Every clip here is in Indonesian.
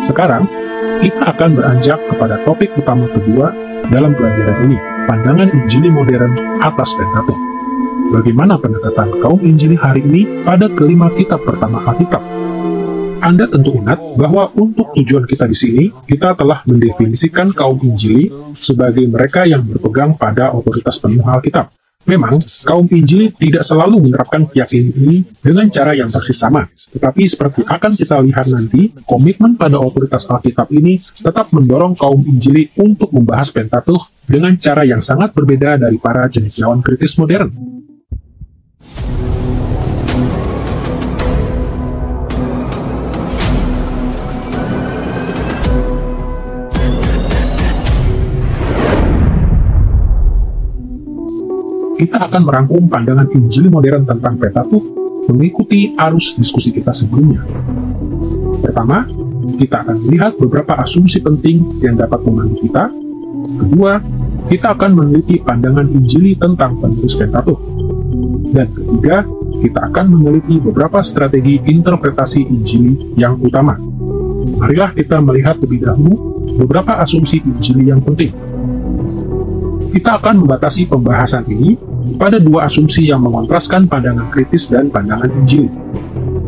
Sekarang, kita akan beranjak kepada topik utama kedua dalam pelajaran ini, pandangan Injili modern atas Pentatukh. Bagaimana pendekatan kaum Injili hari ini pada kelima kitab pertama Alkitab? Anda tentu ingat bahwa untuk tujuan kita di sini, kita telah mendefinisikan kaum Injili sebagai mereka yang berpegang pada otoritas penuh Alkitab. Memang, kaum Injili tidak selalu menerapkan keyakinan ini dengan cara yang persis sama. Tetapi seperti akan kita lihat nanti, komitmen pada otoritas Alkitab ini tetap mendorong kaum Injili untuk membahas Pentatukh dengan cara yang sangat berbeda dari para cendekiawan kritis modern. Kita akan merangkum pandangan Injili modern tentang Pentatukh mengikuti arus diskusi kita sebelumnya. Pertama, kita akan melihat beberapa asumsi penting yang dapat membantu kita. Kedua, kita akan meneliti pandangan Injili tentang penulis Pentatukh. Dan ketiga, kita akan meneliti beberapa strategi interpretasi Injili yang utama. Marilah kita melihat lebih dahulu beberapa asumsi Injili yang penting. Kita akan membatasi pembahasan ini pada dua asumsi yang mengontraskan pandangan kritis dan pandangan Injili.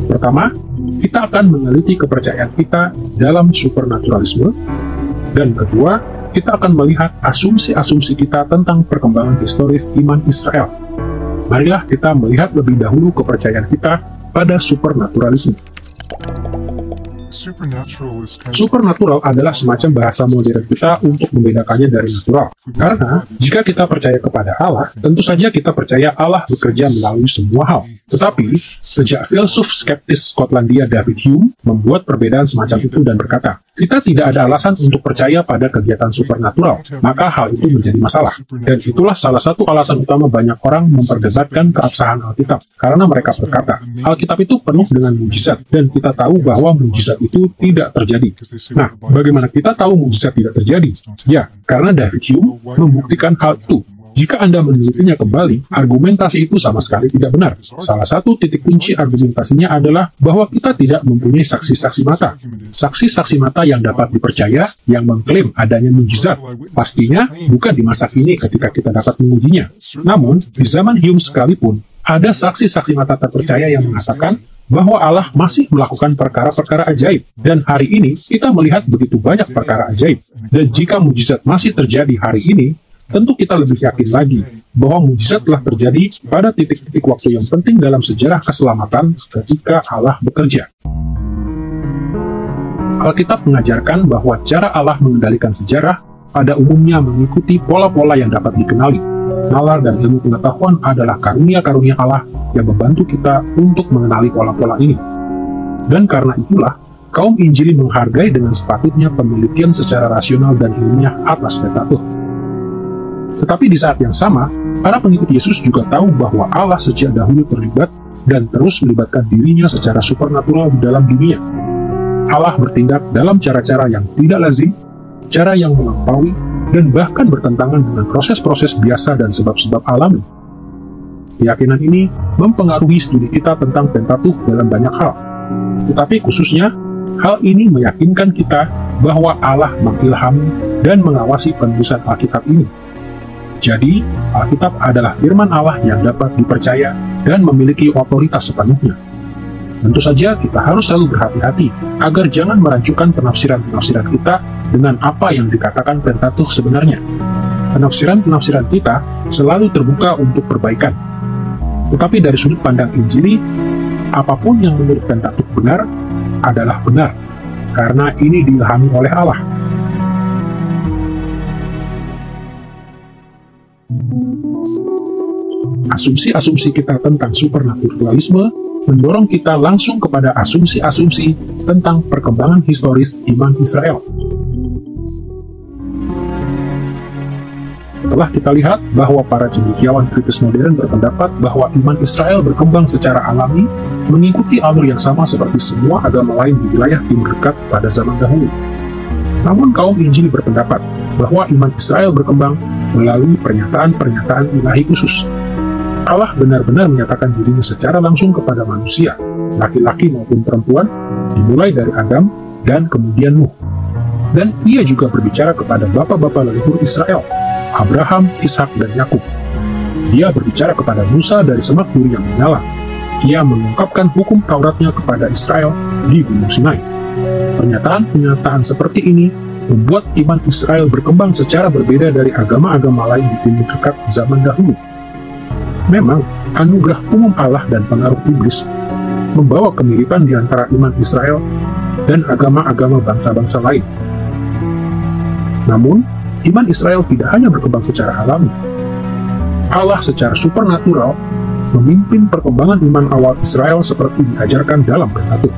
Pertama, kita akan meneliti kepercayaan kita dalam supernaturalisme, dan kedua, kita akan melihat asumsi-asumsi kita tentang perkembangan historis iman Israel. Marilah kita melihat lebih dahulu kepercayaan kita pada supernaturalisme. Supernatural adalah semacam bahasa modern kita untuk membedakannya dari natural. Karena, jika kita percaya kepada Allah, tentu saja kita percaya Allah bekerja melalui semua hal. Tetapi, sejak filsuf skeptis Skotlandia David Hume membuat perbedaan semacam itu dan berkata, kita tidak ada alasan untuk percaya pada kegiatan supernatural, maka hal itu menjadi masalah. Dan itulah salah satu alasan utama banyak orang memperdebatkan keabsahan Alkitab, karena mereka berkata, Alkitab itu penuh dengan mujizat, dan kita tahu bahwa mujizat itu tidak terjadi. Nah, bagaimana kita tahu mujizat tidak terjadi? Ya, karena David Hume membuktikan hal itu. Jika Anda menelitinya kembali, argumentasi itu sama sekali tidak benar. Salah satu titik kunci argumentasinya adalah bahwa kita tidak mempunyai saksi-saksi mata. Saksi-saksi mata yang dapat dipercaya, yang mengklaim adanya mujizat. Pastinya bukan di masa kini ketika kita dapat mengujinya. Namun, di zaman Hume sekalipun, ada saksi-saksi mata terpercaya yang mengatakan bahwa Allah masih melakukan perkara-perkara ajaib. Dan hari ini, kita melihat begitu banyak perkara ajaib. Dan jika mujizat masih terjadi hari ini, tentu kita lebih yakin lagi bahwa mujizat telah terjadi pada titik-titik waktu yang penting dalam sejarah keselamatan ketika Allah bekerja. Alkitab mengajarkan bahwa cara Allah mengendalikan sejarah pada umumnya mengikuti pola-pola yang dapat dikenali. Nalar dan ilmu pengetahuan adalah karunia-karunia Allah yang membantu kita untuk mengenali pola-pola ini. Dan karena itulah, kaum Injili menghargai dengan sepatutnya penelitian secara rasional dan ilmiah atas Pentatukh. Tetapi di saat yang sama, para pengikut Yesus juga tahu bahwa Allah sejak dahulu terlibat dan terus melibatkan dirinya secara supernatural di dalam dunia. Allah bertindak dalam cara-cara yang tidak lazim, cara yang melampaui, dan bahkan bertentangan dengan proses-proses biasa dan sebab-sebab alami. Keyakinan ini mempengaruhi studi kita tentang Pentatukh dalam banyak hal. Tetapi khususnya, hal ini meyakinkan kita bahwa Allah mengilhami dan mengawasi penulisan Alkitab ini. Jadi, Alkitab adalah firman Allah yang dapat dipercaya dan memiliki otoritas sepenuhnya. Tentu saja kita harus selalu berhati-hati agar jangan merancukan penafsiran-penafsiran kita dengan apa yang dikatakan Pentatukh sebenarnya. Penafsiran-penafsiran kita selalu terbuka untuk perbaikan. Tetapi dari sudut pandang Injili, apapun yang menurut Pentatukh benar adalah benar, karena ini diilhami oleh Allah. Asumsi-asumsi kita tentang supernaturalisme mendorong kita langsung kepada asumsi-asumsi tentang perkembangan historis iman Israel. Telah kita lihat bahwa para cendekiawan kritis modern berpendapat bahwa iman Israel berkembang secara alami mengikuti alur yang sama seperti semua agama lain di wilayah timur dekat pada zaman dahulu. Namun kaum Injili berpendapat bahwa iman Israel berkembang melalui pernyataan-pernyataan ilahi khusus. Allah benar-benar menyatakan dirinya secara langsung kepada manusia, laki-laki maupun perempuan, dimulai dari Adam dan kemudian Nuh. Dan ia juga berbicara kepada bapa-bapa leluhur Israel, Abraham, Ishak, dan Yakub. Dia berbicara kepada Musa dari semak duri yang menyala. Ia mengungkapkan hukum Tauratnya kepada Israel di Gunung Sinai. Pernyataan-pernyataan seperti ini membuat iman Israel berkembang secara berbeda dari agama-agama lain di timur dekat zaman dahulu. Memang, anugerah umum Allah dan pengaruh iblis membawa kemiripan di antara iman Israel dan agama-agama bangsa-bangsa lain. Namun, iman Israel tidak hanya berkembang secara alami. Allah secara supernatural memimpin perkembangan iman awal Israel seperti diajarkan dalam Pentatuk.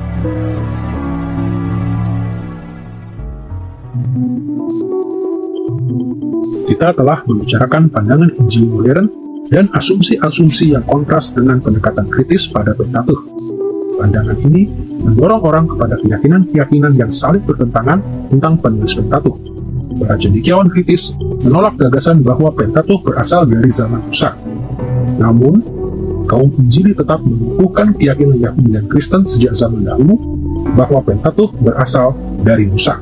Kita telah membicarakan pandangan Injil modern dan asumsi-asumsi yang kontras dengan pendekatan kritis pada Pentatuk. Pandangan ini mendorong orang kepada keyakinan-keyakinan yang saling bertentangan tentang penulis Pentatuk. Para cendekiawan kritis menolak gagasan bahwa Pentatuk berasal dari zaman Musa. Namun, kaum Injili tetap mengukuhkan keyakinan Yahudi dan Kristen sejak zaman dahulu bahwa Pentatuk berasal dari Musa.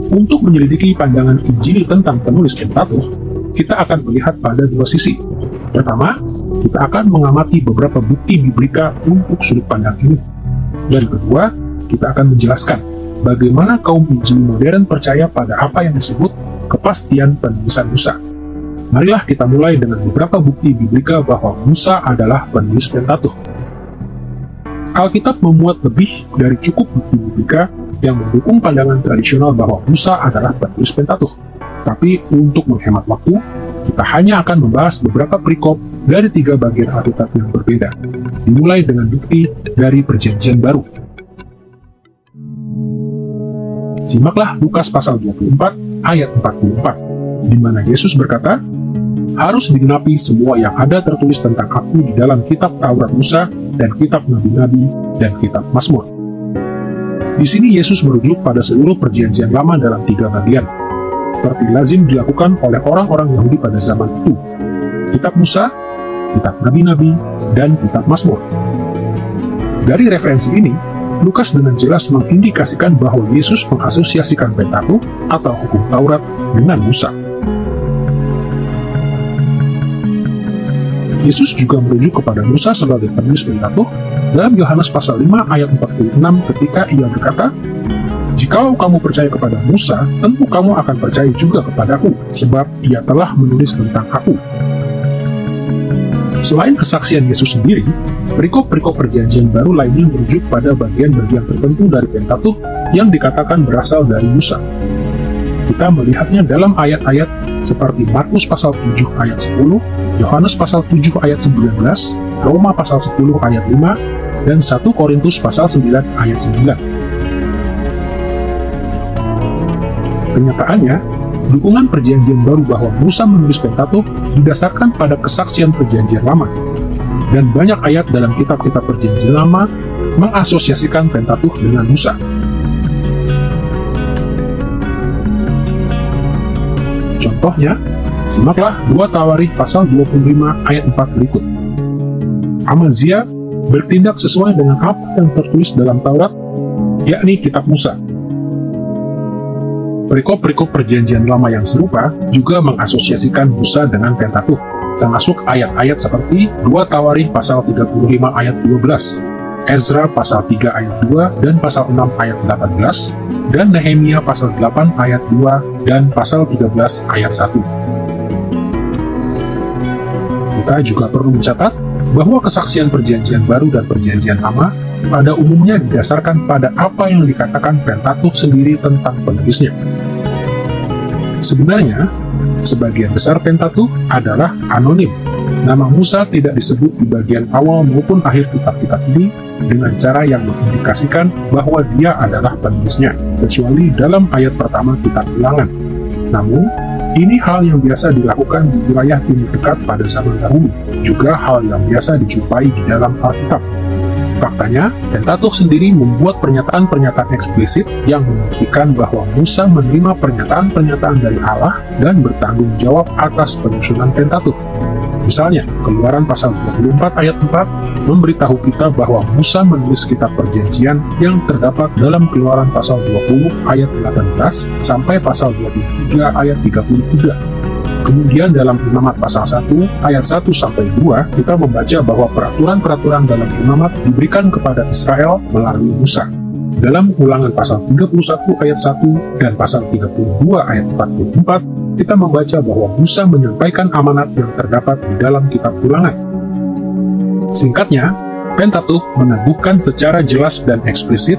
Untuk menyelidiki pandangan Injili tentang penulis Pentatuk, kita akan melihat pada dua sisi. Pertama, kita akan mengamati beberapa bukti biblika untuk sudut pandang ini. Dan kedua, kita akan menjelaskan bagaimana kaum Injili modern percaya pada apa yang disebut kepastian penulisan Musa. Marilah kita mulai dengan beberapa bukti biblika bahwa Musa adalah penulis Pentatuk. Alkitab memuat lebih dari cukup bukti biblika yang mendukung pandangan tradisional bahwa Musa adalah penulis Pentatuk. Tapi untuk menghemat waktu, kita hanya akan membahas beberapa perikop dari 3 bagian Alkitab yang berbeda, dimulai dengan bukti dari Perjanjian Baru. Simaklah Lukas pasal 24 ayat 44, di mana Yesus berkata, "Harus digenapi semua yang ada tertulis tentang aku di dalam kitab Taurat Musa dan kitab Nabi-Nabi dan kitab Mazmur." Di sini Yesus merujuk pada seluruh Perjanjian Lama dalam 3 bagian, seperti lazim dilakukan oleh orang-orang Yahudi pada zaman itu: kitab Musa, kitab Nabi-Nabi, dan kitab Mazmur. Dari referensi ini, Lukas dengan jelas mengindikasikan bahwa Yesus mengasosiasikan Pentatuk atau hukum Taurat dengan Musa. Yesus juga merujuk kepada Musa sebagai penulis Pentatuk dalam Yohanes pasal 5 ayat 46 ketika ia berkata, "Jikalau kamu percaya kepada Musa, tentu kamu akan percaya juga kepadaku, sebab ia telah menulis tentang aku." Selain kesaksian Yesus sendiri, perikop-perikop Perjanjian Baru lainnya merujuk pada bagian-bagian tertentu dari Pentatuk yang dikatakan berasal dari Musa. Kita melihatnya dalam ayat-ayat seperti Markus pasal 7 ayat 10, Yohanes pasal 7 ayat 19, Roma pasal 10 ayat 5, dan 1 Korintus pasal 9 ayat 9. Kenyataannya, dukungan Perjanjian Baru bahwa Musa menulis Pentatuk didasarkan pada kesaksian Perjanjian Lama. Dan banyak ayat dalam kitab-kitab Perjanjian Lama mengasosiasikan Pentatuk dengan Musa. Contohnya, simaklah 2 Tawarikh pasal 25 ayat 4 berikut. Amazia bertindak sesuai dengan apa yang tertulis dalam Taurat, yakni kitab Musa. Perikop-perikop Perjanjian Lama yang serupa juga mengasosiasikan Musa dengan Pentatuk, termasuk ayat-ayat seperti 2 Tawarikh pasal 35 ayat 12, Ezra pasal 3 ayat 2 dan pasal 6 ayat 18, dan Nehemia pasal 8 ayat 2 dan pasal 13 ayat 1. Kita juga perlu mencatat bahwa kesaksian Perjanjian Baru dan Perjanjian Lama pada umumnya didasarkan pada apa yang dikatakan Pentatuk sendiri tentang penulisnya. Sebenarnya, sebagian besar Pentatuk adalah anonim. Nama Musa tidak disebut di bagian awal maupun akhir kitab-kitab ini dengan cara yang mengindikasikan bahwa dia adalah penulisnya, kecuali dalam ayat pertama kitab Bilangan. Namun, ini hal yang biasa dilakukan di wilayah timur dekat pada zaman dahulu, juga hal yang biasa dijumpai di dalam Alkitab. Faktanya, Pentatuk sendiri membuat pernyataan-pernyataan eksplisit yang membuktikan bahwa Musa menerima pernyataan-pernyataan dari Allah dan bertanggung jawab atas penyusunan Pentatuk. Misalnya, Keluaran pasal 24 ayat 4 memberitahu kita bahwa Musa menulis kitab perjanjian yang terdapat dalam Keluaran pasal 20 ayat 18 sampai pasal 23 ayat 33. Kemudian dalam Imamat pasal 1 ayat 1 sampai 2 kita membaca bahwa peraturan-peraturan dalam Imamat diberikan kepada Israel melalui Musa. Dalam Ulangan pasal 31 ayat 1 dan pasal 32 ayat 44, kita membaca bahwa Musa menyampaikan amanat yang terdapat di dalam kitab Ulangan. Singkatnya, Pentatukh meneguhkan secara jelas dan eksplisit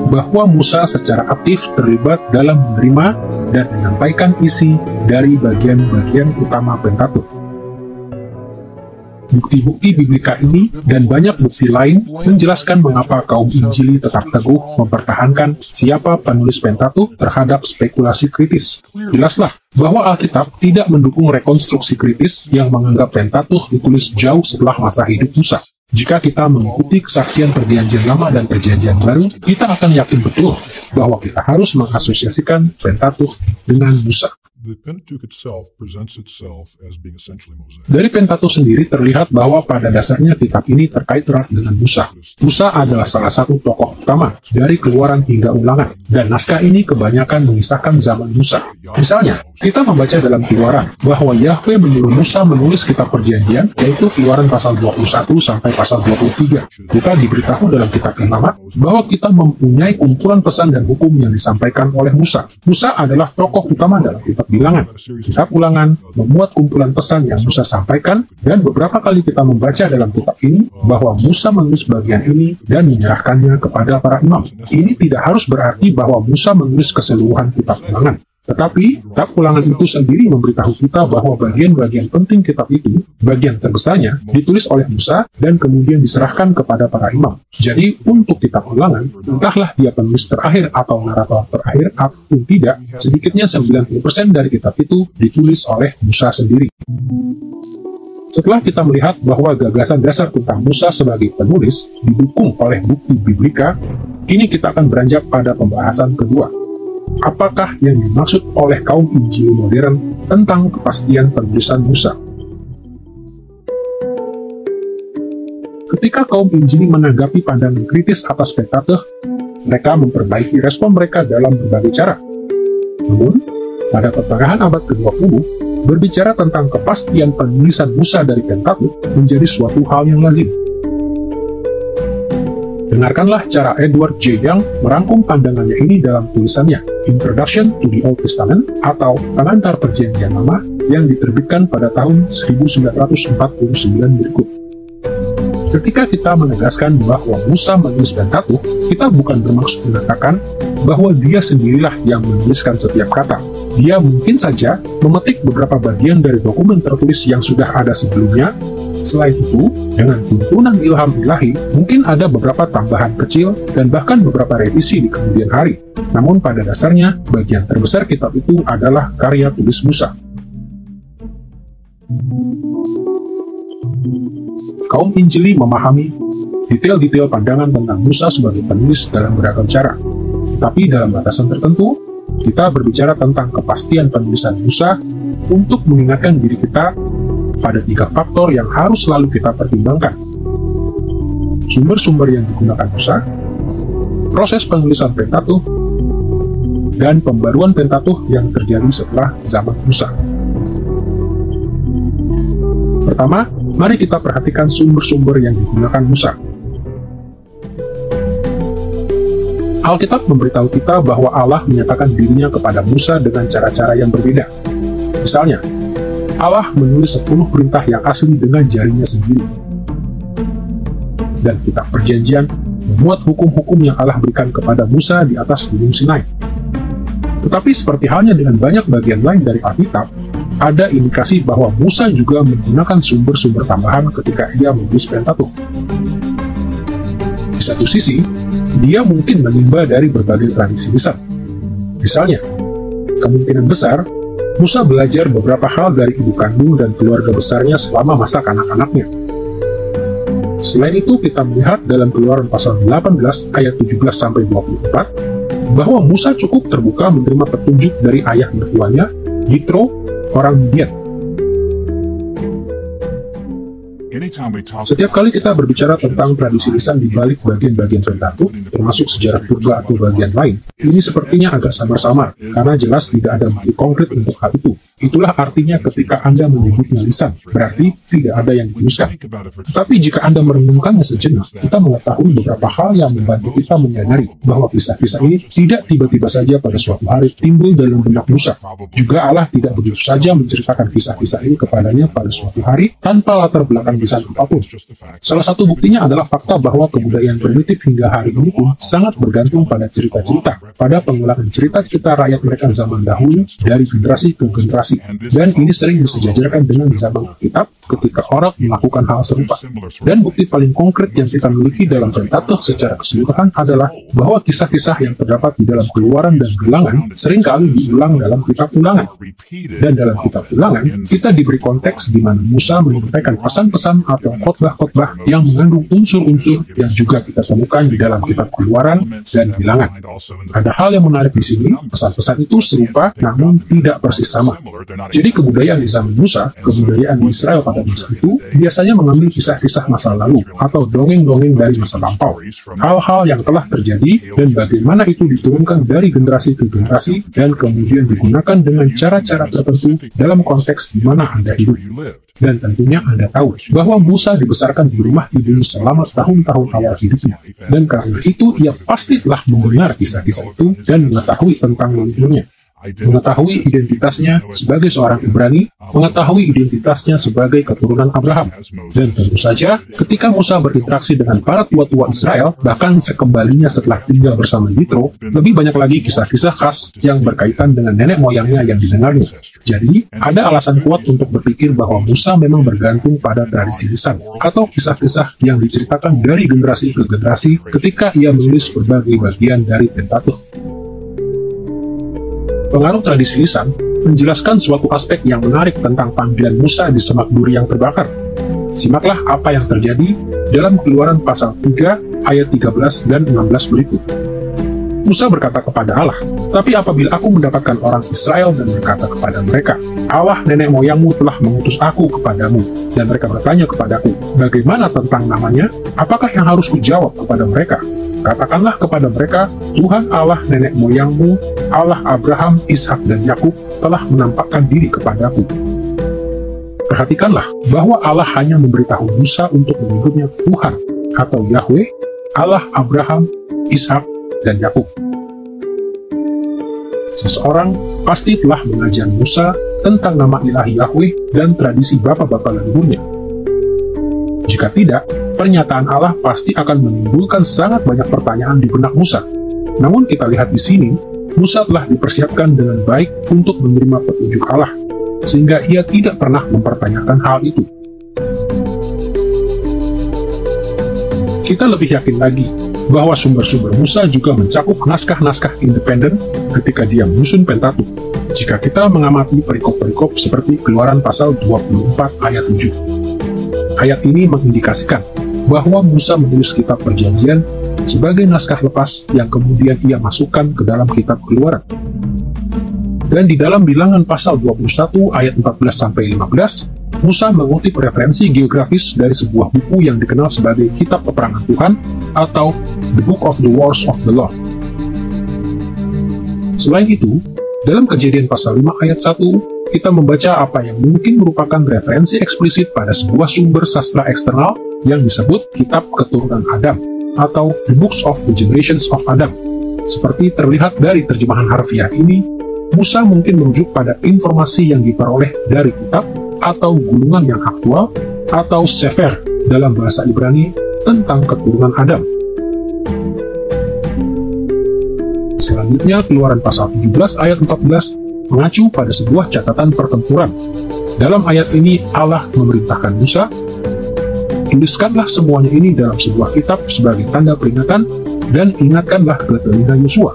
bahwa Musa secara aktif terlibat dalam menerima dan menyampaikan isi dari bagian-bagian utama Pentatukh. Bukti-bukti biblika ini dan banyak bukti lain menjelaskan mengapa kaum Injili tetap teguh mempertahankan siapa penulis Pentatukh terhadap spekulasi kritis. Jelaslah bahwa Alkitab tidak mendukung rekonstruksi kritis yang menganggap Pentatukh ditulis jauh setelah masa hidup Musa. Jika kita mengikuti kesaksian Perjanjian Lama dan Perjanjian Baru, kita akan yakin betul bahwa kita harus mengasosiasikan Pentatukh dengan Musa. The Pentateuch itself presents itself as being essentially Mosaic. Dari Pentatukh sendiri terlihat bahwa pada dasarnya kitab ini terkait erat dengan Musa. Musa adalah salah satu tokoh utama dari Keluaran hingga Ulangan, dan naskah ini kebanyakan mengisahkan zaman Musa. Misalnya, kita membaca dalam Keluaran bahwa Yahweh menyuruh Musa menulis kitab perjanjian, yaitu Keluaran pasal 21 sampai pasal 23. Kita diberitahu dalam kitab Imamat bahwa kita mempunyai kumpulan pesan dan hukum yang disampaikan oleh Musa. Musa adalah tokoh utama dalam kitab Bilangan. Kitab Ulangan memuat kumpulan pesan yang Musa sampaikan, dan beberapa kali kita membaca dalam kitab ini bahwa Musa menulis bagian ini dan menyerahkannya kepada para imam. Ini tidak harus berarti bahwa Musa menulis keseluruhan kitab Ulangan. Tetapi, kitab Ulangan itu sendiri memberitahu kita bahwa bagian-bagian penting kitab itu, bagian terbesarnya, ditulis oleh Musa dan kemudian diserahkan kepada para imam. Jadi, untuk kitab Ulangan, entahlah dia penulis terakhir atau narator terakhir ataupun tidak, sedikitnya 90% dari kitab itu ditulis oleh Musa sendiri. Setelah kita melihat bahwa gagasan dasar tentang Musa sebagai penulis didukung oleh bukti biblika, kini kita akan beranjak pada pembahasan kedua. Apakah yang dimaksud oleh kaum Injili modern tentang kepastian penulisan Musa? Ketika kaum Injili menanggapi pandangan kritis atas Pentatukh, mereka memperbaiki respon mereka dalam berbagai cara. Namun, pada pertengahan abad ke-20, berbicara tentang kepastian penulisan Musa dari Pentatukh menjadi suatu hal yang lazim. Dengarkanlah cara Edward J. Young merangkum pandangannya ini dalam tulisannya Introduction to the Old Testament atau Pengantar Perjanjian Lama yang diterbitkan pada tahun 1949 berikut. Ketika kita menegaskan bahwa Musa menulis Pentatukh, kita bukan bermaksud mengatakan bahwa dia sendirilah yang menuliskan setiap kata. Dia mungkin saja memetik beberapa bagian dari dokumen tertulis yang sudah ada sebelumnya. Selain itu, dengan tuntunan ilham ilahi, mungkin ada beberapa tambahan kecil dan bahkan beberapa revisi di kemudian hari. Namun pada dasarnya, bagian terbesar kitab itu adalah karya tulis Musa. Kaum Injili memahami detail-detail pandangan tentang Musa sebagai penulis dalam beragam cara. Tapi dalam batasan tertentu, kita berbicara tentang kepastian penulisan Musa untuk mengingatkan diri kita pada 3 faktor yang harus selalu kita pertimbangkan. Sumber-sumber yang digunakan Musa, proses penulisan Pentatukh, dan pembaruan Pentatukh yang terjadi setelah zaman Musa. Pertama, mari kita perhatikan sumber-sumber yang digunakan Musa. Alkitab memberitahu kita bahwa Allah menyatakan dirinya kepada Musa dengan cara-cara yang berbeda. Misalnya, Allah menulis 10 perintah yang asli dengan jarinya sendiri. Dan kitab perjanjian memuat hukum-hukum yang Allah berikan kepada Musa di atas Gunung Sinai. Tetapi seperti halnya dengan banyak bagian lain dari Alkitab, ada indikasi bahwa Musa juga menggunakan sumber-sumber tambahan ketika ia menulis Pentatukh. Di satu sisi, dia mungkin menimba dari berbagai tradisi lisan. Misalnya, kemungkinan besar Musa belajar beberapa hal dari ibu kandung dan keluarga besarnya selama masa kanak-kanaknya. Selain itu, kita melihat dalam Keluaran pasal 18 ayat 17-24 bahwa Musa cukup terbuka menerima petunjuk dari ayah mertuanya, Yitro, orang Midian. Setiap kali kita berbicara tentang tradisi lisan di balik bagian-bagian Pentateuch, termasuk sejarah purba atau bagian lain, ini sepertinya agak samar-samar, karena jelas tidak ada bukti konkret untuk hal itu. Itulah artinya ketika Anda menyebutnya lisan, berarti tidak ada yang dituliskan. Tetapi jika Anda merenungkannya sejenak, kita mengetahui beberapa hal yang membantu kita menyadari bahwa kisah-kisah ini tidak tiba-tiba saja pada suatu hari timbul dalam benak Musa. Juga Allah tidak begitu saja menceritakan kisah-kisah ini kepadanya pada suatu hari tanpa latar belakang lisan apapun. Salah satu buktinya adalah fakta bahwa kebudayaan primitif hingga hari ini pun sangat bergantung pada cerita-cerita, pada pengulangan cerita-cerita rakyat mereka zaman dahulu dari generasi ke generasi. Dan ini sering disejajarkan dengan zaman Alkitab ketika orang melakukan hal serupa. Dan bukti paling konkret yang kita miliki dalam Pentateuch secara keseluruhan adalah bahwa kisah-kisah yang terdapat di dalam Keluaran dan Bilangan seringkali diulang dalam kitab Ulangan. Dan dalam kitab Ulangan, kita diberi konteks di mana Musa menyampaikan pesan-pesan atau khotbah-khotbah yang mengandung unsur-unsur yang juga kita temukan di dalam kitab Keluaran dan Bilangan. Ada hal yang menarik di sini, pesan-pesan itu serupa namun tidak persis sama. Jadi kebudayaan di zaman Musa, kebudayaan Israel pada masa itu, biasanya mengambil kisah-kisah masa lalu atau dongeng-dongeng dari masa lampau. Hal-hal yang telah terjadi dan bagaimana itu diturunkan dari generasi ke generasi dan kemudian digunakan dengan cara-cara tertentu dalam konteks di mana Anda hidup. Dan tentunya Anda tahu bahwa Musa dibesarkan di rumah ibunya selama tahun-tahun awal hidupnya. Dan karena itu ia pasti telah mendengar kisah-kisah itu dan mengetahui tentang leluhurnya. Mengetahui identitasnya sebagai seorang Ibrani, mengetahui identitasnya sebagai keturunan Abraham. Dan tentu saja, ketika Musa berinteraksi dengan para tua-tua Israel, bahkan sekembalinya setelah tinggal bersama Yitro, lebih banyak lagi kisah-kisah khas yang berkaitan dengan nenek moyangnya yang didengarnya. Jadi, ada alasan kuat untuk berpikir bahwa Musa memang bergantung pada tradisi lisan, atau kisah-kisah yang diceritakan dari generasi ke generasi ketika ia menulis berbagai bagian dari Pentateuch. Pengaruh tradisi lisan menjelaskan suatu aspek yang menarik tentang panggilan Musa di semak duri yang terbakar. Simaklah apa yang terjadi dalam Keluaran pasal 3 ayat 13 dan 16 berikut. Musa berkata kepada Allah, "Tapi apabila aku mendapatkan orang Israel dan berkata kepada mereka, Allah nenek moyangmu telah mengutus aku kepadamu, dan mereka bertanya kepadaku, bagaimana tentang namanya? Apakah yang harus kujawab kepada mereka? Katakanlah kepada mereka, Tuhan Allah nenek moyangmu, Allah Abraham, Ishak, dan Yakub telah menampakkan diri kepadaku." Perhatikanlah bahwa Allah hanya memberitahu Musa untuk menyebutnya Tuhan atau Yahweh, Allah Abraham, Ishak, dan Yakub. Seseorang pasti telah mengajar Musa tentang nama ilahi Yahweh dan tradisi bapak-bapak leluhurnya. Jika tidak, pernyataan Allah pasti akan menimbulkan sangat banyak pertanyaan di benak Musa. Namun kita lihat di sini, Musa telah dipersiapkan dengan baik untuk menerima petunjuk Allah, sehingga ia tidak pernah mempertanyakan hal itu. Kita lebih yakin lagi bahwa sumber-sumber Musa juga mencakup naskah-naskah independen ketika dia menyusun Pentateuch. Jika kita mengamati perikop-perikop seperti Keluaran pasal 24 ayat 7. Ayat ini mengindikasikan bahwa Musa menulis kitab perjanjian sebagai naskah lepas yang kemudian ia masukkan ke dalam kitab Keluaran. Dan di dalam Bilangan pasal 21 ayat 14-15, Musa mengutip referensi geografis dari sebuah buku yang dikenal sebagai Kitab Peperangan Tuhan atau The Book of the Wars of the Lord. Selain itu, dalam Kejadian pasal 5 ayat 1, kita membaca apa yang mungkin merupakan referensi eksplisit pada sebuah sumber sastra eksternal yang disebut Kitab Keturunan Adam atau The Books of the Generations of Adam. Seperti terlihat dari terjemahan harfiah ini, Musa mungkin merujuk pada informasi yang diperoleh dari kitab atau gulungan yang aktual atau sefer dalam bahasa Ibrani tentang keturunan Adam. Selanjutnya, Keluaran pasal 17 ayat 14 mengacu pada sebuah catatan pertempuran. Dalam ayat ini, Allah memerintahkan Musa, "Tuliskanlah semuanya ini dalam sebuah kitab sebagai tanda peringatan dan ingatkanlah ke telinga Yosua."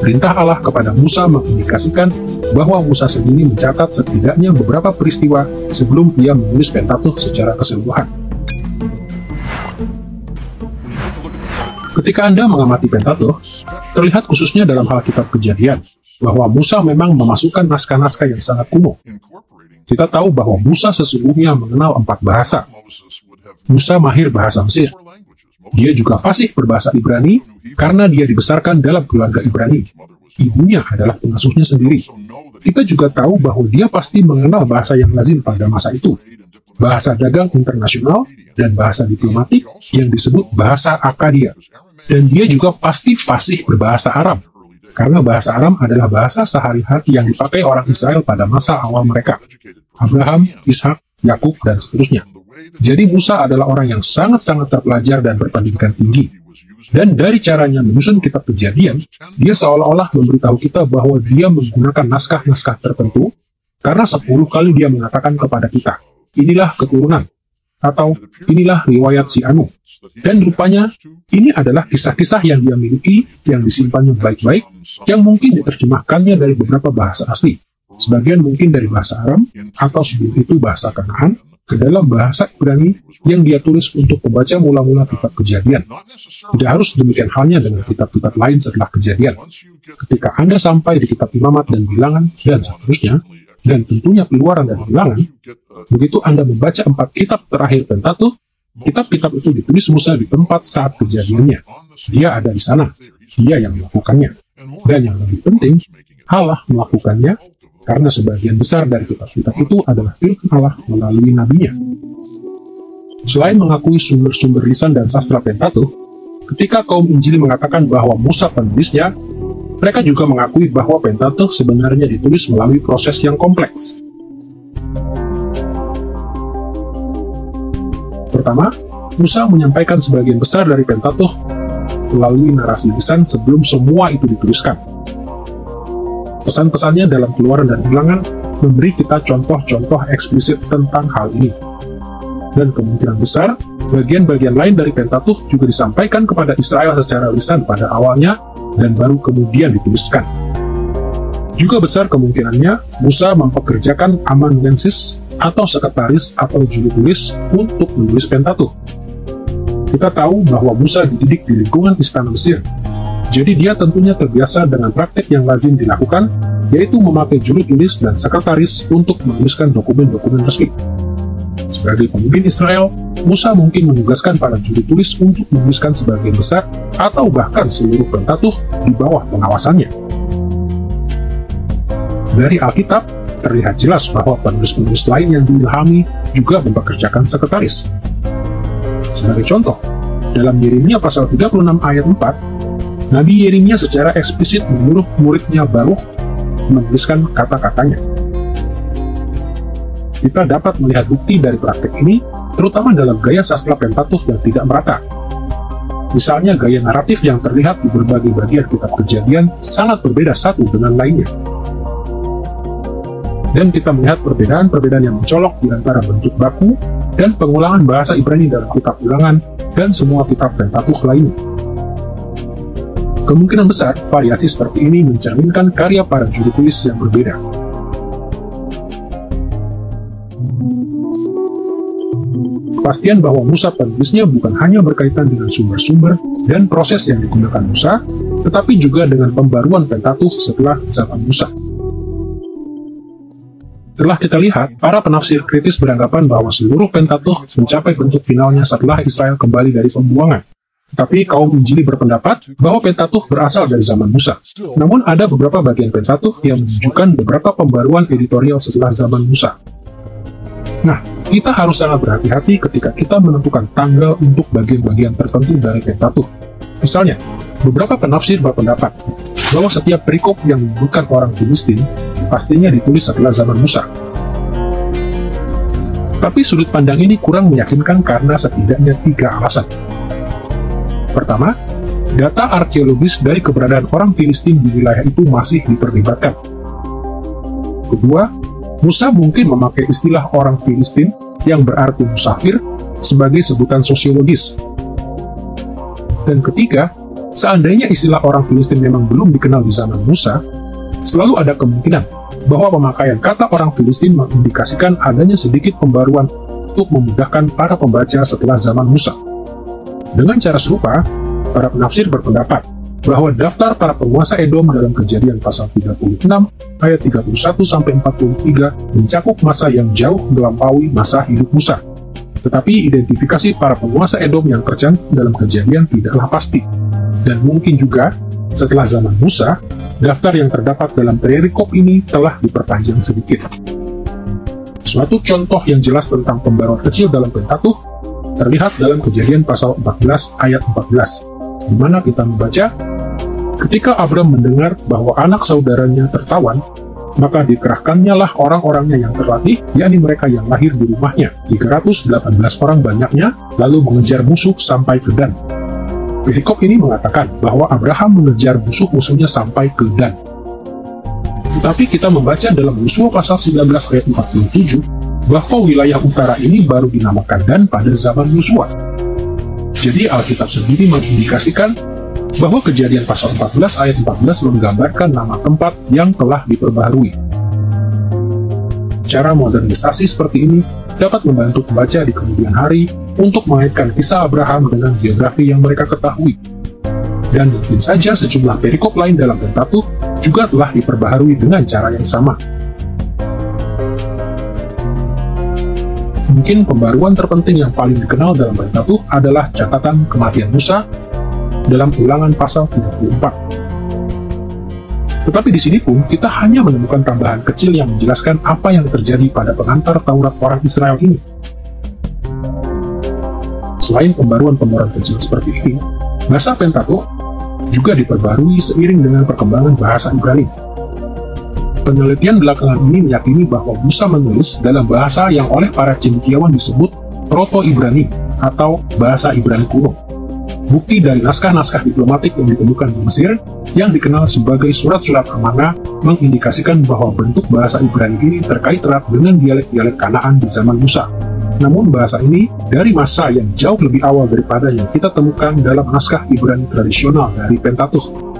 Perintah Allah kepada Musa mengindikasikan bahwa Musa sendiri mencatat setidaknya beberapa peristiwa sebelum ia menulis Pentateuch secara keseluruhan. Ketika Anda mengamati Pentateuch, terlihat khususnya dalam hal kitab Kejadian, bahwa Musa memang memasukkan naskah-naskah yang sangat kuno. Kita tahu bahwa Musa sesungguhnya mengenal 4 bahasa. Musa mahir bahasa Mesir. Dia juga fasih berbahasa Ibrani karena dia dibesarkan dalam keluarga Ibrani. Ibunya adalah pengasuhnya sendiri. Kita juga tahu bahwa dia pasti mengenal bahasa yang lazim pada masa itu, bahasa dagang internasional dan bahasa diplomatik yang disebut bahasa Akadia. Dan dia juga pasti fasih berbahasa Aram, karena bahasa Aram adalah bahasa sehari-hari yang dipakai orang Israel pada masa awal mereka. Abraham, Ishak, Yakub, dan seterusnya. Jadi Musa adalah orang yang sangat-sangat terpelajar dan berpendidikan tinggi. Dan dari caranya menyusun kitab Kejadian, dia seolah-olah memberitahu kita bahwa dia menggunakan naskah-naskah tertentu, karena 10 kali dia mengatakan kepada kita, inilah keturunan, atau inilah riwayat si Anu. Dan rupanya, ini adalah kisah-kisah yang dia miliki, yang disimpannya baik-baik, yang mungkin diterjemahkannya dari beberapa bahasa asli. Sebagian mungkin dari bahasa Aram, atau sebelum itu bahasa Kanaan, ke dalam bahasa Ibrani yang dia tulis untuk membaca mula-mula kitab Kejadian. Tidak harus demikian halnya dengan kitab-kitab lain setelah Kejadian. Ketika Anda sampai di kitab Imamat dan Bilangan, dan seterusnya, dan tentunya Keluaran dan Bilangan, begitu Anda membaca 4 kitab terakhir Pentateuch, kitab-kitab itu ditulis Musa di tempat saat kejadiannya. Dia ada di sana. Dia yang melakukannya. Dan yang lebih penting, Allah melakukannya, karena sebagian besar dari kitab-kitab itu adalah firman Allah melalui nabinya. Selain mengakui sumber-sumber lisan dan sastra Pentateuch, ketika kaum Injili mengatakan bahwa Musa penulisnya, mereka juga mengakui bahwa Pentateuch sebenarnya ditulis melalui proses yang kompleks. Pertama, Musa menyampaikan sebagian besar dari Pentateuch melalui narasi lisan sebelum semua itu dituliskan. Pesan-pesannya dalam Keluaran dan Bilangan memberi kita contoh-contoh eksplisit tentang hal ini. Dan kemungkinan besar, bagian-bagian lain dari Pentateuch juga disampaikan kepada Israel secara lisan pada awalnya, dan baru kemudian dituliskan. Juga besar kemungkinannya, Musa mempekerjakan amanuensis atau sekretaris atau juru tulis untuk menulis Pentateuch. Kita tahu bahwa Musa dididik di lingkungan istana Mesir, jadi dia tentunya terbiasa dengan praktek yang lazim dilakukan, yaitu memakai juru tulis dan sekretaris untuk menuliskan dokumen-dokumen resmi. Sebagai pemimpin Israel, Musa mungkin menugaskan para juru tulis untuk menuliskan sebagian besar atau bahkan seluruh Pentateuch di bawah pengawasannya. Dari Alkitab, terlihat jelas bahwa penulis-penulis lain yang diilhami juga mempekerjakan sekretaris. Sebagai contoh, dalam Yeremia pasal 36 ayat 4, Nabi Yeremia secara eksplisit menyuruh muridnya Baruch menuliskan kata-katanya. Kita dapat melihat bukti dari praktek ini, terutama dalam gaya sastra Pentateuch yang tidak merata. Misalnya gaya naratif yang terlihat di berbagai bagian kitab Kejadian sangat berbeda satu dengan lainnya. Dan kita melihat perbedaan-perbedaan yang mencolok di antara bentuk baku dan pengulangan bahasa Ibrani dalam kitab Bilangan dan semua kitab Pentateuch lainnya. Kemungkinan besar, variasi seperti ini mencerminkan karya para juru tulis yang berbeda. Kepastian bahwa Musa penulisnya bukan hanya berkaitan dengan sumber-sumber dan proses yang digunakan Musa, tetapi juga dengan pembaruan Pentateuch setelah zaman Musa. Telah kita lihat, para penafsir kritis beranggapan bahwa seluruh Pentateuch mencapai bentuk finalnya setelah Israel kembali dari pembuangan. Tapi kaum Injili berpendapat bahwa Pentateuch berasal dari zaman Musa. Namun ada beberapa bagian Pentateuch yang menunjukkan beberapa pembaruan editorial setelah zaman Musa. Nah, kita harus sangat berhati-hati ketika kita menentukan tanggal untuk bagian-bagian tertentu dari Pentateuch. Misalnya, beberapa penafsir berpendapat bahwa setiap perikop yang menyebutkan orang Filistin pastinya ditulis setelah zaman Musa. Tapi sudut pandang ini kurang meyakinkan karena setidaknya 3 alasan. Pertama, data arkeologis dari keberadaan orang Filistin di wilayah itu masih diperdebatkan. Kedua, Musa mungkin memakai istilah orang Filistin yang berarti musafir sebagai sebutan sosiologis. Dan ketiga, seandainya istilah orang Filistin memang belum dikenal di zaman Musa, selalu ada kemungkinan bahwa pemakaian kata orang Filistin mengindikasikan adanya sedikit pembaruan untuk memudahkan para pembaca setelah zaman Musa. Dengan cara serupa, para penafsir berpendapat bahwa daftar para penguasa Edom dalam Kejadian pasal 36 ayat 31-43 mencakup masa yang jauh melampaui masa hidup Musa. Tetapi identifikasi para penguasa Edom yang tercantum dalam Kejadian tidaklah pasti. Dan mungkin juga, setelah zaman Musa, daftar yang terdapat dalam perikop ini telah diperpanjang sedikit. Suatu contoh yang jelas tentang pembaruan kecil dalam Pentatukh terlihat dalam Kejadian pasal 14 ayat 14, di mana kita membaca, ketika Abram mendengar bahwa anak saudaranya tertawan, maka dikerahkannya lah orang-orangnya yang terlatih, yakni mereka yang lahir di rumahnya, 318 orang banyaknya, lalu mengejar musuh sampai ke Dan. Perikop ini mengatakan bahwa Abraham mengejar musuh-musuhnya sampai ke Dan. Tetapi kita membaca dalam Yosua pasal 19 ayat 47, bahwa wilayah utara ini baru dinamakan Dan pada zaman Yosua. Jadi Alkitab sendiri mengindikasikan bahwa Kejadian pasal 14 ayat 14 menggambarkan nama tempat yang telah diperbaharui. Cara modernisasi seperti ini dapat membantu pembaca di kemudian hari untuk mengaitkan kisah Abraham dengan geografi yang mereka ketahui. Dan mungkin saja sejumlah perikop lain dalam Pentatukh juga telah diperbaharui dengan cara yang sama. Mungkin pembaruan terpenting yang paling dikenal dalam Pentatukh adalah catatan kematian Musa dalam Ulangan pasal 34. Tetapi di sini pun kita hanya menemukan tambahan kecil yang menjelaskan apa yang terjadi pada pengantar Taurat orang Israel ini. Selain pembaruan-pembaruan kecil seperti ini, bahasa Pentatukh juga diperbarui seiring dengan perkembangan bahasa Ibrani. Penelitian belakangan ini meyakini bahwa Musa menulis dalam bahasa yang oleh para cendekiawan disebut Proto-Ibrani atau bahasa Ibrani kuno. Bukti dari naskah-naskah diplomatik yang ditemukan di Mesir, yang dikenal sebagai surat-surat amanah, mengindikasikan bahwa bentuk bahasa Ibrani ini terkait erat dengan dialek-dialek Kanaan di zaman Musa. Namun bahasa ini dari masa yang jauh lebih awal daripada yang kita temukan dalam naskah Ibrani tradisional dari Pentatukh.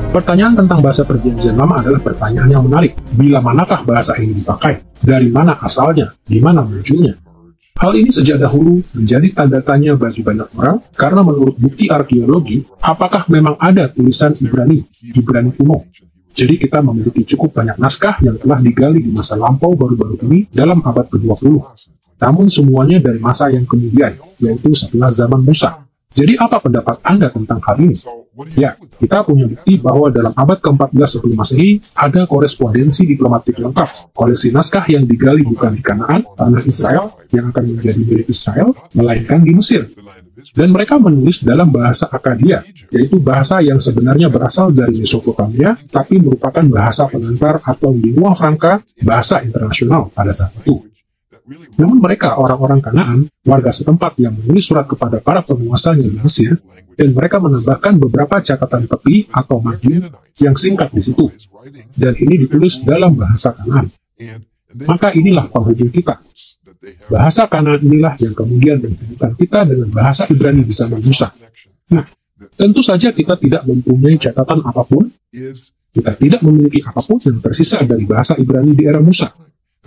Pertanyaan tentang bahasa Perjanjian Lama adalah pertanyaan yang menarik. Bila manakah bahasa ini dipakai? Dari mana asalnya? Di mana munculnya? Hal ini sejak dahulu menjadi tanda tanya bagi banyak orang, karena menurut bukti arkeologi, apakah memang ada tulisan Ibrani kuno? Jadi kita memiliki cukup banyak naskah yang telah digali di masa lampau baru-baru ini dalam abad ke-20. Namun semuanya dari masa yang kemudian, yaitu setelah zaman Musa. Jadi apa pendapat Anda tentang hal ini? Ya, kita punya bukti bahwa dalam abad ke-14 sebelum Masehi ada korespondensi diplomatik lengkap. Koleksi naskah yang digali bukan di Kanaan, tanah Israel, yang akan menjadi milik Israel, melainkan di Mesir. Dan mereka menulis dalam bahasa Akadia, yaitu bahasa yang sebenarnya berasal dari Mesopotamia, tapi merupakan bahasa pengantar atau lingua franca, bahasa internasional pada saat itu. Namun mereka, orang-orang Kanaan, warga setempat yang menulis surat kepada para penguasanya di Mesir, dan mereka menambahkan beberapa catatan tepi atau margin yang singkat di situ. Dan ini ditulis dalam bahasa Kanaan. Maka inilah penghubung kita. Bahasa Kanaan inilah yang kemudian menghubungkan kita dengan bahasa Ibrani di zaman Musa. Nah, tentu saja kita tidak mempunyai catatan apapun, kita tidak memiliki apapun yang tersisa dari bahasa Ibrani di era Musa.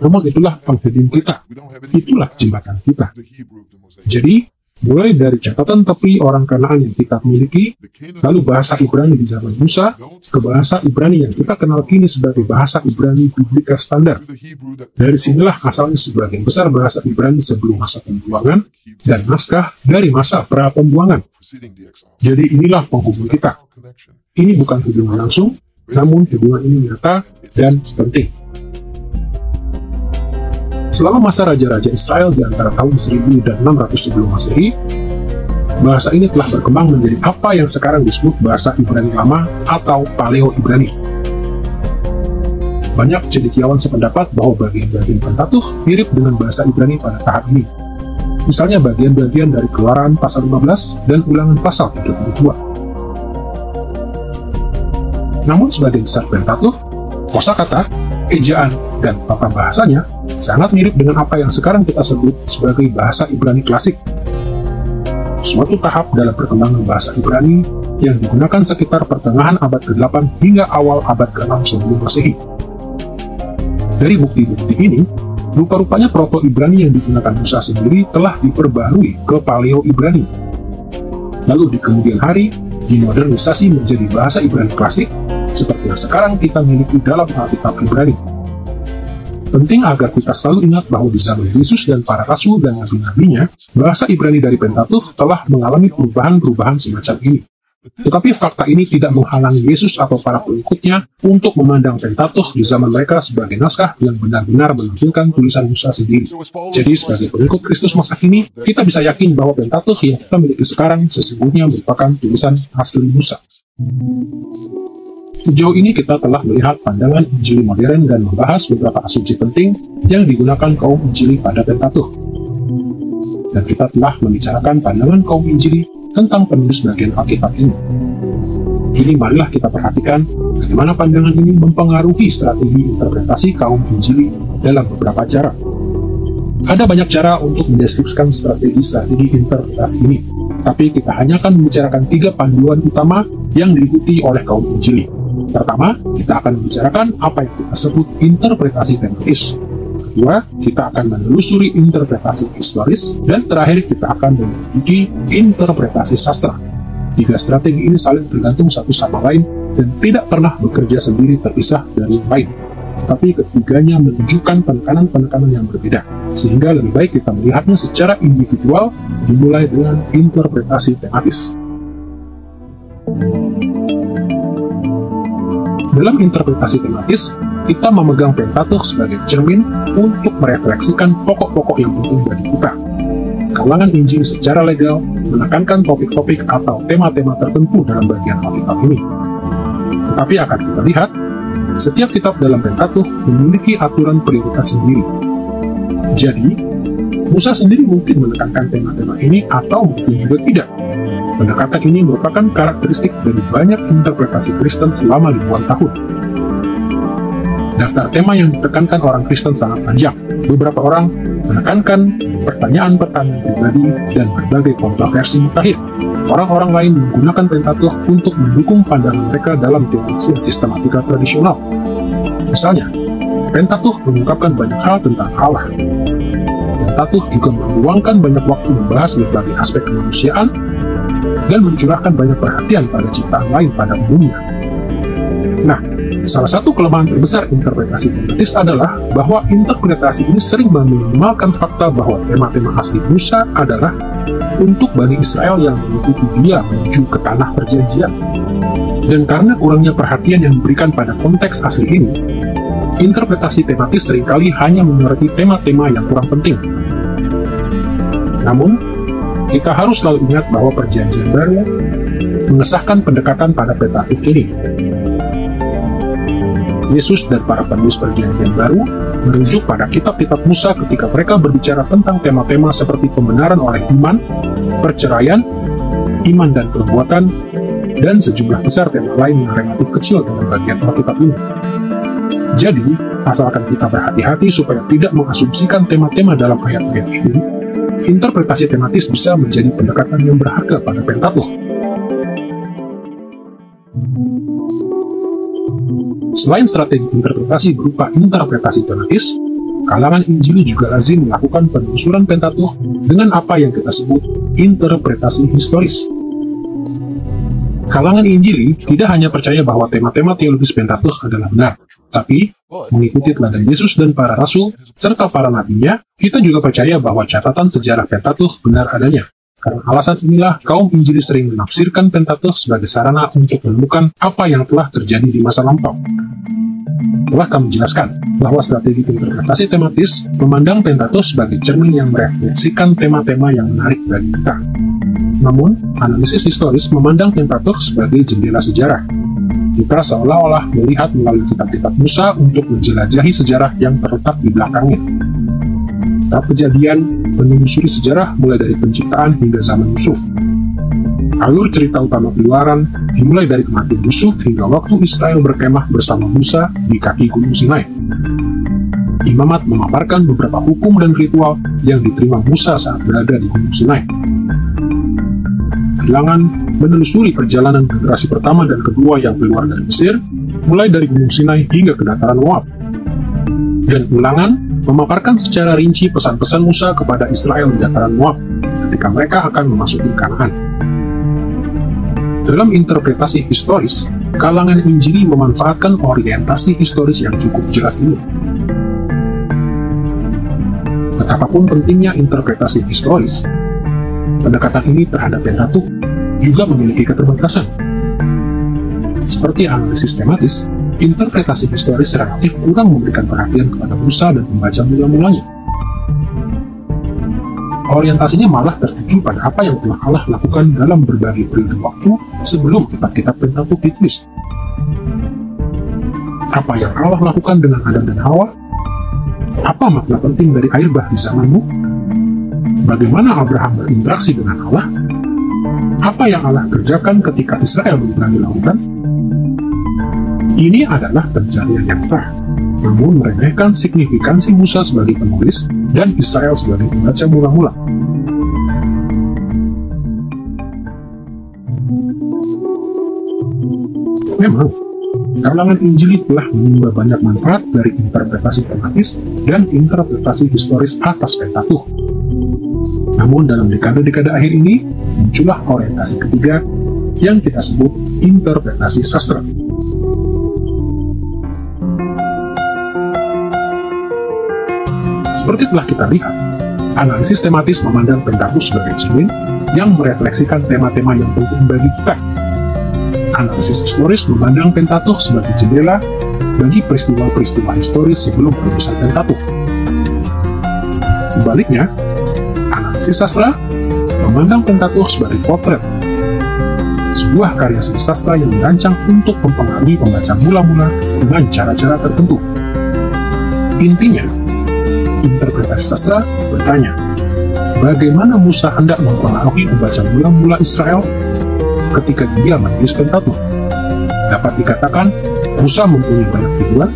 Namun itulah penghubung kita, itulah jembatan kita. Jadi, mulai dari catatan tepi orang Kanaan yang kita miliki, lalu bahasa Ibrani di zaman Musa, ke bahasa Ibrani yang kita kenal kini sebagai bahasa Ibrani Biblika Standar. Dari sinilah asalnya sebagian besar bahasa Ibrani sebelum masa pembuangan, dan naskah dari masa pra-pembuangan. Jadi inilah penghubung kita. Ini bukan hubungan langsung, namun hubungan ini nyata dan penting. Selama masa Raja-Raja Israel di antara tahun 1000 dan 600 sebelum Masehi, bahasa ini telah berkembang menjadi apa yang sekarang disebut bahasa Ibrani Lama atau Paleo-Ibrani. Banyak cendekiawan sependapat bahwa bagian-bagian Pentatukh mirip dengan bahasa Ibrani pada tahap ini. Misalnya bagian-bagian dari Keluaran pasal 15 dan Ulangan pasal 32. Namun sebagian besar Pentatukh, kosakata, ejaan, dan tata bahasanya sangat mirip dengan apa yang sekarang kita sebut sebagai bahasa Ibrani klasik. Suatu tahap dalam perkembangan bahasa Ibrani yang digunakan sekitar pertengahan abad ke-8 hingga awal abad ke-6 sebelum Masehi. Dari bukti-bukti ini, rupa-rupanya Proto-Ibrani yang digunakan Musa sendiri telah diperbarui ke Paleo-Ibrani. lalu di kemudian hari dimodernisasi menjadi bahasa Ibrani klasik, seperti yang sekarang kita miliki dalam Alkitab Ibrani. Penting agar kita selalu ingat bahwa di zaman Yesus dan para rasul dan nabi-nabinya, bahasa Ibrani dari Pentatukh telah mengalami perubahan-perubahan semacam ini. Tetapi fakta ini tidak menghalangi Yesus atau para pengikutnya untuk memandang Pentatukh di zaman mereka sebagai naskah yang benar-benar menampilkan tulisan Musa sendiri. Jadi sebagai pengikut Kristus masa kini, kita bisa yakin bahwa Pentatukh yang kita miliki sekarang sesungguhnya merupakan tulisan asli Musa. Sejauh ini kita telah melihat pandangan Injili modern dan membahas beberapa asumsi penting yang digunakan kaum Injili pada Pentatukh. Dan kita telah membicarakan pandangan kaum Injili tentang penulis bagian Alkitab ini. Kini marilah kita perhatikan bagaimana pandangan ini mempengaruhi strategi interpretasi kaum Injili dalam beberapa cara. Ada banyak cara untuk mendeskripsikan strategi interpretasi ini, tapi kita hanya akan membicarakan 3 panduan utama yang diikuti oleh kaum Injili. Pertama, kita akan membicarakan apa yang kita sebut interpretasi tematis. Kedua, kita akan menelusuri interpretasi historis, dan terakhir kita akan menyelidiki interpretasi sastra. 3 strategi ini saling tergantung satu sama lain dan tidak pernah bekerja sendiri terpisah dari yang lain. Tetapi ketiganya menunjukkan penekanan-penekanan yang berbeda, sehingga lebih baik kita melihatnya secara individual, dimulai dengan interpretasi tematis. Dalam interpretasi tematis, kita memegang Pentatukh sebagai cermin untuk merefleksikan pokok-pokok yang penting bagi kita. Kalangan Injil secara legal menekankan topik-topik atau tema-tema tertentu dalam bagian Alkitab ini. Tetapi akan kita lihat, setiap kitab dalam Pentatukh memiliki aturan prioritas sendiri. Jadi, Musa sendiri mungkin menekankan tema-tema ini atau mungkin juga tidak. Pendekatan ini merupakan karakteristik dari banyak interpretasi Kristen selama ribuan tahun. Daftar tema yang ditekankan orang Kristen sangat panjang. Beberapa orang menekankan pertanyaan-pertanyaan pribadi dan berbagai kontroversi mutakhir. Orang-orang lain menggunakan Pentatukh untuk mendukung pandangan mereka dalam teologi sistematika tradisional. Misalnya, Pentatukh mengungkapkan banyak hal tentang Allah. Pentatukh juga meluangkan banyak waktu membahas berbagai aspek kemanusiaan dan mencurahkan banyak perhatian pada ciptaan lain pada umumnya. Nah, salah satu kelemahan terbesar interpretasi tematis adalah bahwa interpretasi ini sering meminimalkan fakta bahwa tema-tema asli Musa adalah untuk Bani Israel yang mengikuti dia menuju ke tanah perjanjian. Dan karena kurangnya perhatian yang diberikan pada konteks asli ini, interpretasi tematis seringkali hanya menyoroti tema-tema yang kurang penting. Namun, kita harus selalu ingat bahwa Perjanjian Baru mengesahkan pendekatan pada Pentatukh ini. Yesus dan para penulis Perjanjian Baru merujuk pada kitab-kitab Musa ketika mereka berbicara tentang tema-tema seperti pembenaran oleh iman, perceraian, iman dan perbuatan, dan sejumlah besar tema lain yang relatif kecil dalam bagian Alkitab ini. Jadi, asalkan kita berhati-hati supaya tidak mengasumsikan tema-tema dalam ayat-ayat ini, interpretasi tematis bisa menjadi pendekatan yang berharga pada Pentatukh. Selain strategi interpretasi berupa interpretasi tematis, kalangan Injili juga lazim melakukan penelusuran Pentatukh dengan apa yang kita sebut interpretasi historis. Kalangan Injili tidak hanya percaya bahwa tema-tema teologis Pentatukh adalah benar, tapi mengikuti teladan Yesus dan para rasul, serta para nabinya, kita juga percaya bahwa catatan sejarah Pentatukh benar adanya. Karena alasan inilah, kaum Injili sering menafsirkan Pentatukh sebagai sarana untuk menemukan apa yang telah terjadi di masa lampau. Telah kami jelaskan bahwa strategi interpretasi tematis memandang Pentatukh sebagai cermin yang merefleksikan tema-tema yang menarik bagi kita. Namun, analisis historis memandang Pentatukh sebagai jendela sejarah. Kita seolah-olah melihat melalui kitab-kitab Musa untuk menjelajahi sejarah yang terletak di belakangnya. Kitab Kejadian menelusuri sejarah mulai dari penciptaan hingga zaman Yusuf. Alur cerita utama Keluaran dimulai dari kematian Yusuf hingga waktu Israel berkemah bersama Musa di kaki Gunung Sinai. Imamat memaparkan beberapa hukum dan ritual yang diterima Musa saat berada di Gunung Sinai. Bilangan menelusuri perjalanan generasi pertama dan kedua yang keluar dari Mesir, mulai dari Gunung Sinai hingga ke dataran Moab. Dan Ulangan memaparkan secara rinci pesan-pesan Musa kepada Israel di dataran Moab ketika mereka akan memasuki Kanaan. Dalam interpretasi historis, kalangan Injili memanfaatkan orientasi historis yang cukup jelas ini. Betapapun pentingnya interpretasi historis, pendekatan ini terhadap Pentatukh juga memiliki keterbatasan. Seperti analisis tematis, interpretasi historis relatif kurang memberikan perhatian kepada Musa dan pembaca mula-mulanya. Orientasinya malah tertuju pada apa yang telah Allah lakukan dalam berbagai periode waktu sebelum kitab-kitab Pentatukh ditulis. Apa yang Allah lakukan dengan Adam dan Hawa? Apa makna penting dari air bah di zamanmu? Bagaimana Abraham berinteraksi dengan Allah? Apa yang Allah kerjakan ketika Israel menyeberangi lautan? Ini adalah pencarian yang sah, namun meremehkan signifikansi Musa sebagai penulis dan Israel sebagai pembaca mula-mula. Memang, kalangan Injili telah menimba banyak manfaat dari interpretasi tematis dan interpretasi historis atas Pentatukh. Namun dalam dekade-dekade akhir ini, muncullah orientasi ketiga yang kita sebut interpretasi sastra. Seperti telah kita lihat, analisis tematis memandang Pentatukh sebagai cermin yang merefleksikan tema-tema yang penting bagi kita. Analisis historis memandang Pentatukh sebagai jendela bagi peristiwa-peristiwa historis sebelum penulisan Pentatukh. Sebaliknya, analisis sastra memandang Pentatukh sebagai potret, sebuah karya seni sastra yang dirancang untuk mempengaruhi pembaca mula-mula dengan cara-cara tertentu. Intinya, interpretasi sastra bertanya, bagaimana Musa hendak mempengaruhi pembaca mula-mula Israel ketika dia menulis Pentatukh? Dapat dikatakan, Musa mempunyai banyak tujuan,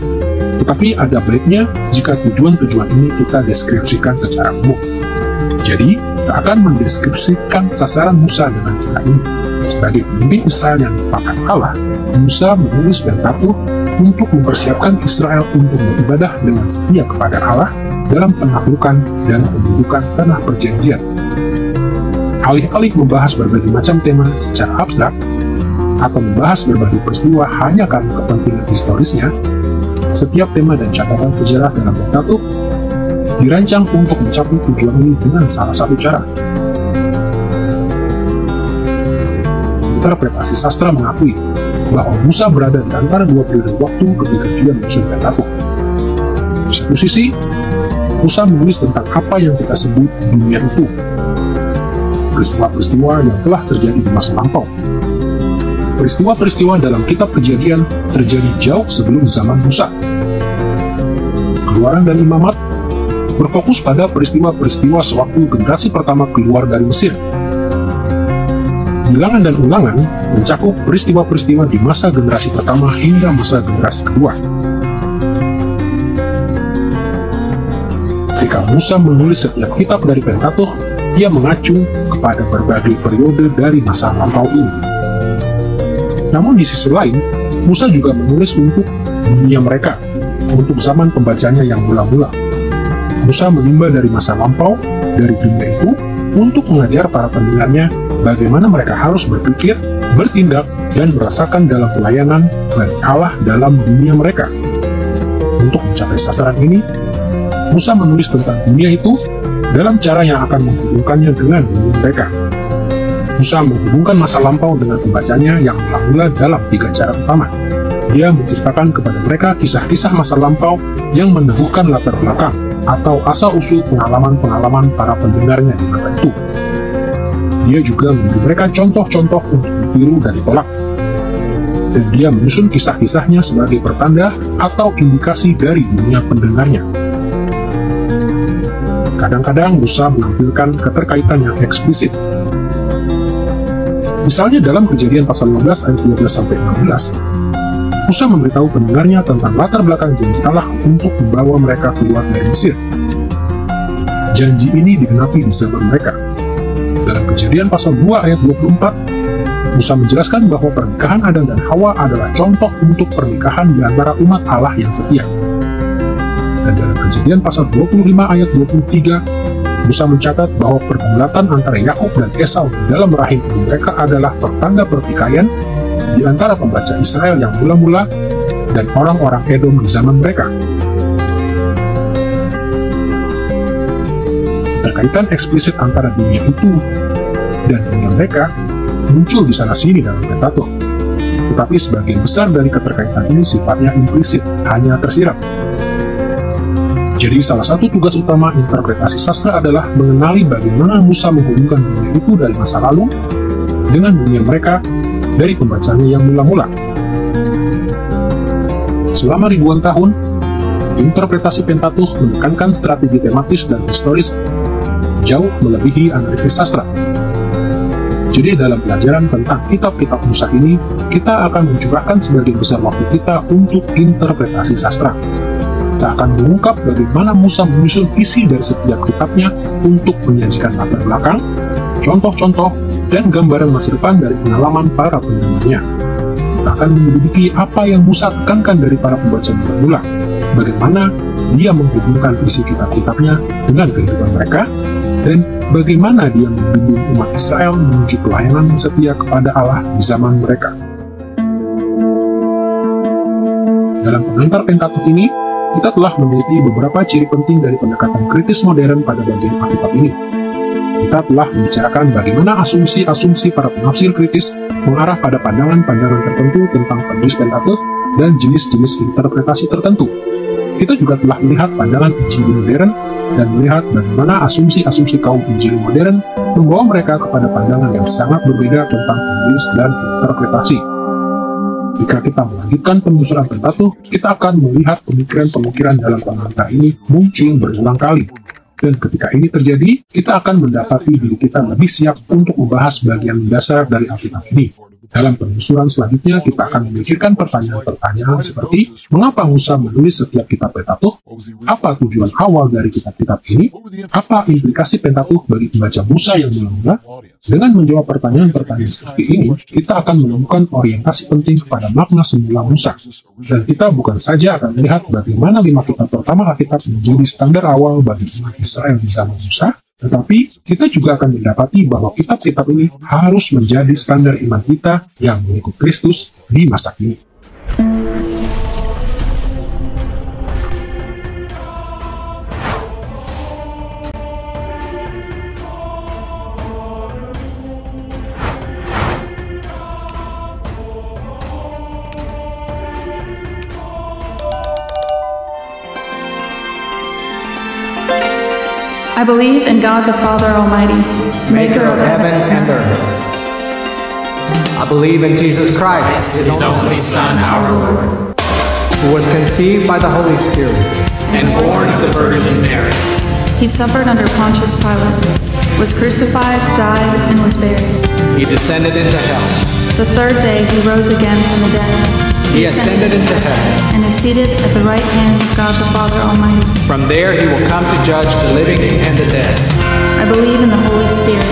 tetapi ada baiknya jika tujuan-tujuan ini kita deskripsikan secara umum. Jadi, kita akan mendeskripsikan sasaran Musa dengan cara ini. Sebagai pemimpin Israel yang dipakai Allah, Musa menulis Pentatukh untuk mempersiapkan Israel untuk beribadah dengan setia kepada Allah dalam penaklukan dan pendudukan tanah perjanjian. Alih-alih membahas berbagai macam tema secara abstrak, atau membahas berbagai peristiwa hanya karena kepentingan historisnya, setiap tema dan catatan sejarah dalam Pentatukh dirancang untuk mencapai tujuan ini dengan salah satu cara. Interpretasi sastra mengakui bahwa Musa berada di antara dua periode waktu ketika dia menyusun Pentatukh. Di satu sisi, Musa menulis tentang apa yang kita sebut dunia itu, peristiwa-peristiwa yang telah terjadi di masa lampau. Peristiwa-peristiwa dalam kitab Kejadian terjadi jauh sebelum zaman Musa. Keluaran dan Imamat berfokus pada peristiwa-peristiwa sewaktu generasi pertama keluar dari Mesir. Bilangan dan Ulangan mencakup peristiwa-peristiwa di masa generasi pertama hingga masa generasi kedua. Ketika Musa menulis setiap kitab dari Pentatukh, dia mengacu kepada berbagai periode dari masa lampau ini. Namun di sisi lain, Musa juga menulis untuk dunia mereka, untuk zaman pembacanya yang mula-mula. Musa menimba dari masa lampau, dari dunia itu, untuk mengajar para pendengarnya bagaimana mereka harus berpikir, bertindak, dan merasakan dalam pelayanan bagi Allah dalam dunia mereka. Untuk mencapai sasaran ini, Musa menulis tentang dunia itu dalam cara yang akan menghubungkannya dengan dunia mereka. Musa menghubungkan masa lampau dengan pembacanya yang mula-mula dalam 3 cara utama. Dia menceritakan kepada mereka kisah-kisah masa lampau yang meneguhkan latar belakang atau asal-usul pengalaman-pengalaman para pendengarnya di masa itu. Dia juga memberi mereka contoh-contoh untuk ditiru dan ditolak. Dan dia menyusun kisah-kisahnya sebagai pertanda atau indikasi dari dunia pendengarnya. Kadang-kadang Musa menampilkan keterkaitan yang eksplisit. Misalnya dalam Kejadian pasal 15 ayat 12-16, Musa memberitahu pendengarnya tentang latar belakang janji Allah untuk membawa mereka keluar dari Mesir. Janji ini digenapi di zaman mereka. Dalam Kejadian pasal 2 ayat 24, Musa menjelaskan bahwa pernikahan Adam dan Hawa adalah contoh untuk pernikahan di antara umat Allah yang setia. Dan dalam Kejadian pasal 25 ayat 23, Musa mencatat bahwa pergulatan antara Yakub dan Esau di dalam rahim ibu mereka adalah pertanda pertikaian di antara pembaca Israel yang mula-mula dan orang-orang Edom di zaman mereka. Keterkaitan eksplisit antara dunia itu dan dunia mereka muncul di sana-sini dalam Pentatukh. Tetapi sebagian besar dari keterkaitan ini sifatnya implisit, hanya tersirat. Jadi salah satu tugas utama interpretasi sastra adalah mengenali bagaimana Musa menghubungkan dunia itu dari masa lalu dengan dunia mereka dari pembacanya yang mula-mula. Selama ribuan tahun, interpretasi Pentatukh menekankan strategi tematis dan historis jauh melebihi analisis sastra. Jadi dalam pelajaran tentang kitab-kitab Musa ini, kita akan mencurahkan sebagian besar waktu kita untuk interpretasi sastra. Kita akan mengungkap bagaimana Musa menyusun isi dari setiap kitabnya untuk menyajikan latar belakang, contoh-contoh, dan gambaran masa depan dari pengalaman para penggemarnya. Kita akan menyelidiki apa yang Musa tekankan dari para pembaca mula-mula, bagaimana dia menghubungkan isi kitab-kitabnya dengan kehidupan mereka, dan bagaimana dia membimbing umat Israel menuju pelayanan setia kepada Allah di zaman mereka. Dalam pengantar Pentatukh ini, kita telah memiliki beberapa ciri penting dari pendekatan kritis modern pada bagian Alkitab ini. Kita telah membicarakan bagaimana asumsi-asumsi para penafsir kritis mengarah pada pandangan-pandangan tertentu tentang penulis Pentatukh dan jenis-jenis interpretasi tertentu. Kita juga telah melihat pandangan Injili modern dan melihat bagaimana asumsi-asumsi kaum Injili modern membawa mereka kepada pandangan yang sangat berbeda tentang penulis dan interpretasi. Jika kita melanjutkan penelusuran Pentatukh, kita akan melihat pemikiran-pemikiran dalam pengantar ini muncul berulang kali. Dan ketika ini terjadi, kita akan mendapati diri kita lebih siap untuk membahas bagian dasar dari Alkitab ini. Dalam penelusuran selanjutnya, kita akan memikirkan pertanyaan-pertanyaan seperti, mengapa Musa menulis setiap kitab Pentatukh? Apa tujuan awal dari kitab-kitab ini? Apa implikasi Pentatukh bagi pembaca Musa yang mula-mula? Dengan menjawab pertanyaan-pertanyaan seperti ini, kita akan menemukan orientasi penting kepada makna semula Musa. Dan kita bukan saja akan melihat bagaimana 5 kitab pertama Alkitab menjadi standar awal bagi umat Israel di zaman Musa, tetapi kita juga akan mendapati bahwa kitab-kitab ini harus menjadi standar iman kita yang mengikut Kristus di masa kini. I believe in God the Father Almighty, maker of heaven and earth. I believe in Jesus Christ, His only Son, our Lord, who was conceived by the Holy Spirit and born of the Virgin Mary. He suffered under Pontius Pilate, was crucified, died, and was buried. He descended into hell. The third day he rose again from the dead. He ascended into heaven and is seated at the right hand of God the Father Almighty. From there he will come to judge the living and the dead. I believe in the Holy Spirit,